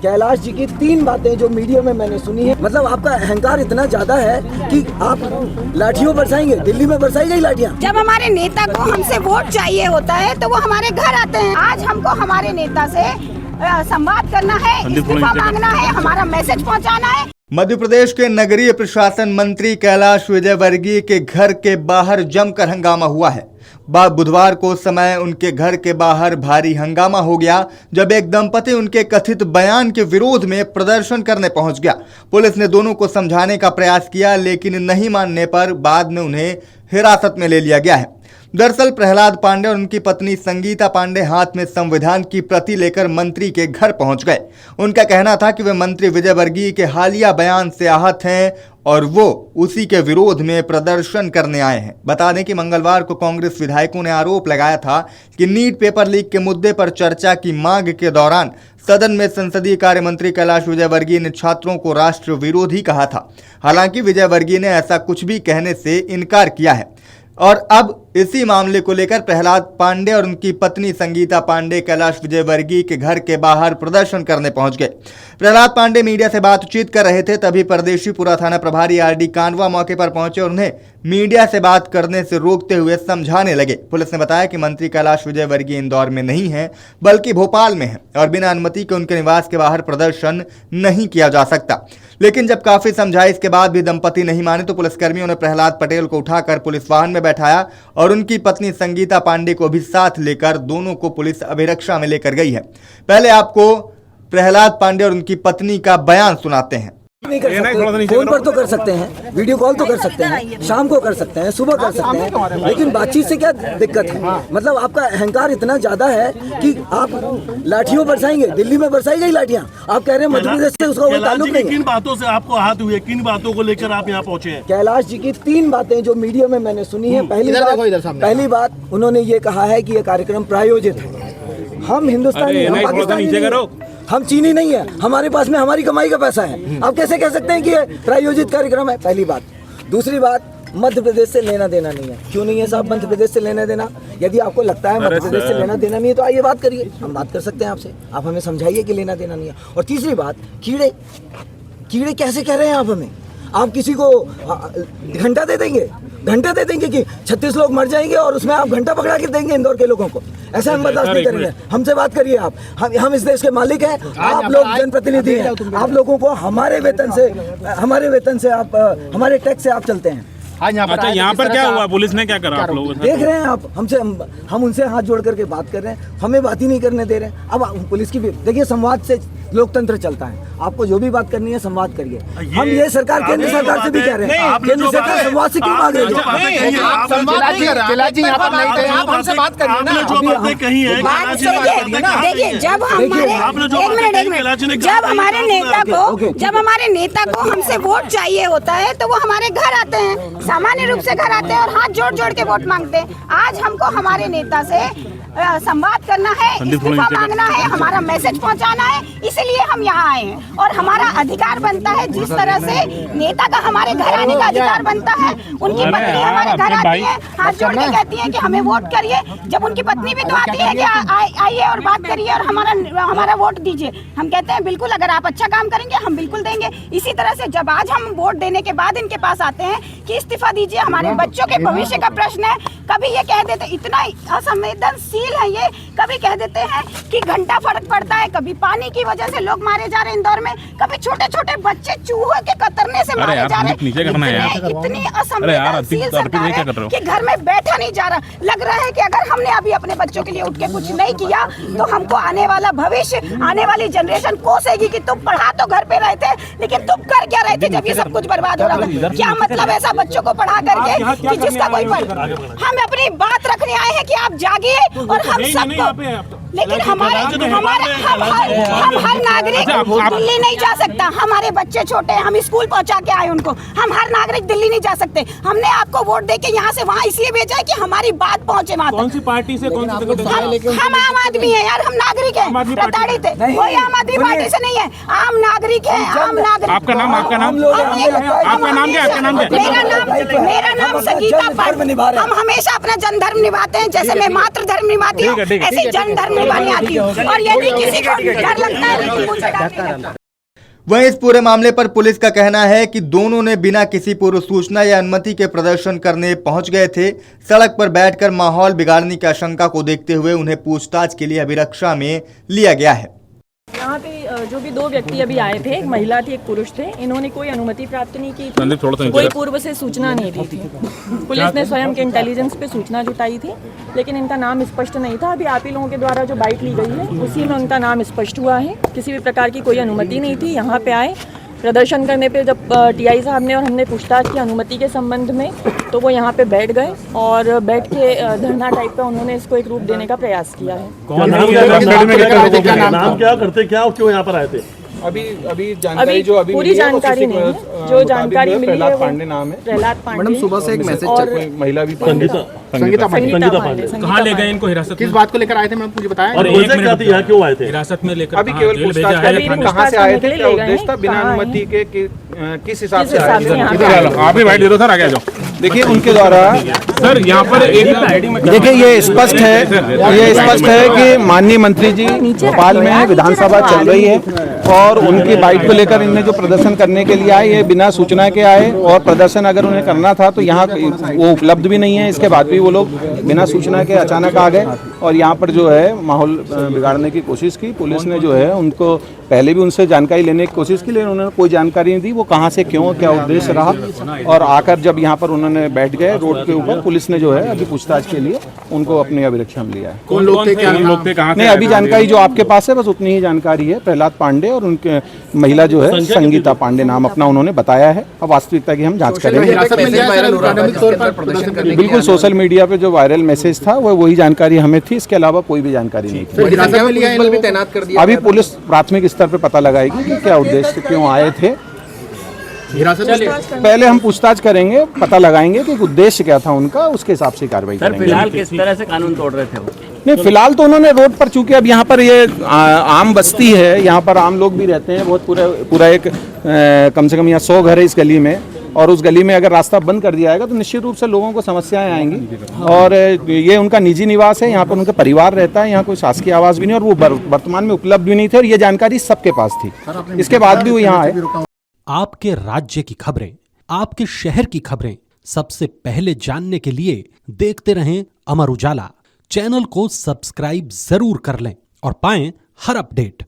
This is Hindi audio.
कैलाश जी की 3 बातें जो मीडिया में मैंने सुनी है, मतलब आपका अहंकार इतना ज्यादा है कि आप लाठियों बरसाएंगे। दिल्ली में बरसाई गई लाठियाँ। जब हमारे नेता को हमसे वोट चाहिए होता है तो वो हमारे घर आते हैं। आज हमको हमारे नेता से संवाद करना है, इस्तीफा मांगना है, हमारा मैसेज पहुंचाना है। मध्य प्रदेश के नगरीय प्रशासन मंत्री कैलाश विजयवर्गीय के घर के बाहर जमकर हंगामा हुआ है। बुधवार को समय उनके घर के बाहर भारी हंगामा हो गया जब एक दंपति उनके कथित बयान के विरोध में प्रदर्शन करने पहुंच गया। पुलिस ने दोनों को समझाने का प्रयास किया, लेकिन नहीं मानने पर बाद में उन्हें हिरासत में ले लिया गया है। दरअसल प्रहलाद पांडे और उनकी पत्नी संगीता पांडे हाथ में संविधान की प्रति लेकर मंत्री के घर पहुंच गए। उनका कहना था कि वे मंत्री विजयवर्गीय के हालिया बयान से आहत हैं और वो उसी के विरोध में प्रदर्शन करने आए हैं। बता दें कि मंगलवार को कांग्रेस विधायकों ने आरोप लगाया था कि नीट पेपर लीक के मुद्दे पर चर्चा की मांग के दौरान सदन में संसदीय कार्य मंत्री कैलाश विजयवर्गीय ने छात्रों को राष्ट्र विरोधी कहा था। हालांकि विजयवर्गीय ने ऐसा कुछ भी कहने से इनकार किया है और अब इसी मामले को लेकर प्रहलाद पांडे और उनकी पत्नी संगीता पांडे कैलाश विजयवर्गीय के घर के बाहर प्रदर्शन करने पहुंच गए। प्रहलाद पांडे मीडिया से बातचीत कर रहे थे, तभी परदेशीपुरा थाना प्रभारी आरडी कानवा मौके पर पहुंचे और उन्हें मीडिया से बात करने से रोकते हुए समझाने लगे। पुलिस ने बताया कि मंत्री कैलाश विजयवर्गीय इंदौर में नहीं है बल्कि भोपाल में है और बिना अनुमति के उनके निवास के बाहर प्रदर्शन नहीं किया जा सकता। लेकिन जब काफी समझाइश के बाद भी दंपति नहीं माने तो पुलिसकर्मियों ने प्रहलाद पटेल को उठाकर पुलिस वाहन में बैठाया और उनकी पत्नी संगीता पांडे को भी साथ लेकर दोनों को पुलिस अभिरक्षा में लेकर गई है। पहले आपको प्रहलाद पांडे और उनकी पत्नी का बयान सुनाते हैं। नहीं कर सकते, फोन पर तो कर सकते हैं, वीडियो कॉल तो कर सकते हैं, शाम को कर सकते हैं, सुबह कर सकते हैं, लेकिन बातचीत से क्या दिक्कत है? मतलब आपका अहंकार इतना ज्यादा है कि आप लाठियों बरसाएंगे। दिल्ली में बरसाई गई लाठियाँ, आप कह रहे हैं मध्य प्रदेश से उसका कोई ताल्लुक नहीं है। किन बातों से आपको आहत हुए, किन बातों को लेकर आप यहाँ पहुँचे हैं? कैलाश जी की 3 बातें जो मीडिया में मैंने सुनी है। पहली बात उन्होंने ये कहा है कि ये कार्यक्रम प्रायोजित है। हम हिंदुस्तानी, हम पाकिस्तानी नहीं है, हम चीनी नहीं है, हमारे पास में हमारी कमाई का पैसा है। आप कैसे कह सकते हैं कि ये प्रायोजित कार्यक्रम है? पहली बात। दूसरी बात, मध्य प्रदेश से लेना देना नहीं है। क्यों नहीं है साहब मध्य प्रदेश से लेना देना? यदि आपको लगता है मध्य प्रदेश से लेना देना नहीं है तो आइए बात करिए, हम बात कर सकते हैं आपसे। आप हमें समझाइए कि लेना देना नहीं है। और तीसरी बात, कीड़े कैसे कह रहे हैं आप हमें? आप किसी को घंटा दे देंगे, घंटा दे देंगे कि 36 लोग मर जाएंगे और उसमें आप घंटा पकड़ा के देंगे इंदौर के लोगों को? ऐसा हम बर्दाश्त नहीं करेंगे। हमसे बात करिए आप, हम इस देश के मालिक हैं, आप लोग जनप्रतिनिधि हैं। आप लोगों को हमारे वेतन से आप, हमारे टैक्स से आप चलते हैं। अच्छा, यहाँ पर क्या हुआ? पुलिस ने क्या करा? आप लोग देख रहे हैं आप, हम उनसे हाथ जोड़ करके बात कर रहे हैं, हमें बात ही नहीं करने दे रहे हैं। अब पुलिस की भी देखिए, संवाद से लोकतंत्र चलता है। आपको जो भी बात करनी है संवाद करिए। हम ये सरकार, केंद्र सरकार से भी कह रहे हैं, केंद्र सरकार संवाद से क्यों मांग रही है? देखिए, जब हमारे नेता को हमसे वोट चाहिए होता है तो वो हमारे घर आते हैं, सामान्य रूप से घर आते हैं और हाथ जोड़ जोड़ के वोट मांगते हैं। आज हमको हमारे नेता से संवाद करना है, इस्तीफा मांगना है, हमारा मैसेज पहुंचाना है, इसलिए हम यहाँ आए हैं। और हमारा अधिकार बनता है, जिस तरह से नेता का हमारे घर आने का अधिकार बनता है। उनकी पत्नी हमारे घर आती है, हाथ जोड़ के कहती है कि हमें वोट करिए। जब उनकी पत्नी भी तो आती है कि आइए और बात करिए और हमारा वोट दीजिए। हम कहते हैं बिल्कुल, अगर आप अच्छा काम करेंगे हम बिल्कुल देंगे। इसी तरह से जब आज हम वोट देने के बाद इनके पास आते हैं कि इस्तीफा दीजिए, हमारे बच्चों के भविष्य का प्रश्न है, कभी ये कह देते, इतना असंवेदनशील है ये, कभी कह देते हैं कि घंटा फर्क पड़ता है, कभी पानी की वजह से लोग मारे जा रहे हैं इंदौर में, कभी छोटे छोटे बच्चे चूहे के कतरने से मारे जा रहे हैं। इतनी असंवेदनशील सरकार है कि घर में बैठा नहीं जा रहा। लग रहा है कि अगर हमने अभी अपने बच्चों के लिए उठ के कुछ नहीं किया तो हमको आने वाला भविष्य, आने वाली जनरेशन कोसेगी कि तुम पढ़ा तो घर पे रहे थे, लेकिन तुम कर क्या रहे थे जब ये सब कुछ बर्बाद हो रहा था? क्या मतलब ऐसा बच्चों को पढ़ा करके कि जिसका कोई हम अपनी बात रखने आए हैं कि आप जागिए और हम सबको, लेकिन हम हर नागरिक दिल्ली नहीं जा सकता। हमारे बच्चे छोटे हैं, हम स्कूल पहुंचा के आए उनको। हम हर नागरिक दिल्ली नहीं जा सकते। हमने आपको वोट देके यहाँ से वहाँ इसलिए भेजा है कि हमारी बात पहुँचे वहाँ तक। कौन सी पार्टी से? हम आम आदमी है यार, हम नागरिक है, प्रताड़ित है। कोई आम आदमी पार्टी से नहीं है, आम नागरिक है, आम नागरिक। आपका नाम क्या? मेरा नाम संगीता पांडे। हम हमेशा अपना जन धर्म निभाते हैं, जैसे मैं मातृ धर्म निभाती हूँ, ऐसे जन धर्म पहली बार ही आती हूँ और यदि किसी को डर लगता है तो मुझे डर नहीं लगता। वहीं इस पूरे मामले पर पुलिस का कहना है कि दोनों ने बिना किसी पूर्व सूचना या अनुमति के प्रदर्शन करने पहुंच गए थे। सड़क पर बैठकर माहौल बिगाड़ने की आशंका को देखते हुए उन्हें पूछताछ के लिए अभिरक्षा में लिया गया है। यहाँ पे जो भी दो व्यक्ति अभी आए थे, एक महिला थी, एक पुरुष थे, इन्होंने कोई अनुमति प्राप्त नहीं की थी, कोई पूर्व से सूचना नहीं दी थी। पुलिस ने स्वयं के इंटेलिजेंस पे सूचना जुटाई थी, लेकिन इनका नाम स्पष्ट नहीं था। अभी आप ही लोगों के द्वारा जो बाइट ली गई है उसी में उनका नाम स्पष्ट हुआ है। किसी भी प्रकार की कोई अनुमति नहीं थी। यहाँ पे आए प्रदर्शन करने पे जब टीआई साहब ने और हमने पूछताछ की अनुमति के संबंध में, तो वो यहाँ पे बैठ गए और बैठ के धरना टाइप का उन्होंने इसको एक रूप देने का प्रयास किया है। नाम क्या करते, क्या क्यों यहाँ पर आए थे? अभी जानकारी जो अभी पूरी जानकारी नहीं है। जो जानकारी मिली है प्रहलाद पांडे नाम है। प्रहलाद पांडे। मैडम सुबह से एक मैसेज कोई महिला भी संगीता पांडे कहाँ ले गए इनको हिरासत में? किस बात को लेकर आए थे मैडम मुझे बताया। और वजह क्या थी, यहाँ क्यों आए थे? हिरासत में लेकर अभी केवल पूछताछ कहाँ से आए थे, क्या उद्देश्य था, बिना अनुमति के किस हिसाब से आए थे? आप ही बैठ दे दो सर, आगे जाओ। देखिए उनके द्वारा सर यहाँ पर देखिए ये स्पष्ट है कि माननीय मंत्री जी भोपाल में विधानसभा चल रही है और उनकी बाइट को लेकर इन्हें जो प्रदर्शन करने के लिए आए, ये बिना सूचना के आए और प्रदर्शन अगर उन्हें करना था तो यहाँ वो उपलब्ध भी नहीं है। इसके बाद भी वो लोग बिना सूचना के अचानक आ गए और यहाँ पर जो है माहौल बिगाड़ने की कोशिश की। पुलिस ने जो है उनको पहले भी उनसे जानकारी लेने की कोशिश की, लेकिन उन्होंने कोई जानकारी नहीं दी वो कहाँ से क्यों, क्या उद्देश्य रहा। और आकर जब यहाँ पर उन्होंने बैठ गए रोड के ऊपर, पुलिस ने जो है अभी पूछताछ के लिए उनको अपनी अभिरक्षा में लिया है। कौन लोग थे, क्या लोग थे, कहाँ? नहीं, अभी जानकारी जो आपके पास है बस उतनी ही जानकारी है। प्रहलाद पांडे और उनके महिला जो है संगीता पांडे नाम अपना उन्होंने बताया है। अब वास्तविकता की हम जांच करेंगे। बिल्कुल सोशल मीडिया पे जो वायरल मैसेज था वो वही जानकारी हमें थी, इसके अलावा कोई भी जानकारी नहीं थी। अभी पुलिस प्राथमिक स्तर पे पता लगाएगी कि क्या उद्देश्य, क्यों आए थे। पहले हम पूछताछ करेंगे, पता लगाएंगे कि उद्देश्य क्या था उनका, उसके हिसाब से कार्रवाई करेंगे। फिलहाल किस तरह से कानून तोड़ रहे थे वो? नहीं, फिलहाल तो उन्होंने रोड पर, चूंकि अब यहाँ पर ये आम बस्ती है, यहाँ पर आम लोग भी रहते हैं, बहुत पूरा एक कम से कम यहाँ 100 घर है इस गली में, और उस गली में अगर रास्ता बंद कर दिया जाएगा तो निश्चित रूप से लोगों को समस्याएं आएंगी। और ये उनका निजी निवास है, यहाँ पर उनका परिवार रहता है, यहाँ कोई शासकीय आवास भी नहीं और वो वर्तमान में उपलब्ध भी नहीं थे और ये जानकारी सबके पास थी। इसके बाद भी वो यहाँ आए। आपके राज्य की खबरें, आपके शहर की खबरें सबसे पहले जानने के लिए देखते रहें अमर उजाला। चैनल को सब्सक्राइब जरूर कर लें और पाएं हर अपडेट।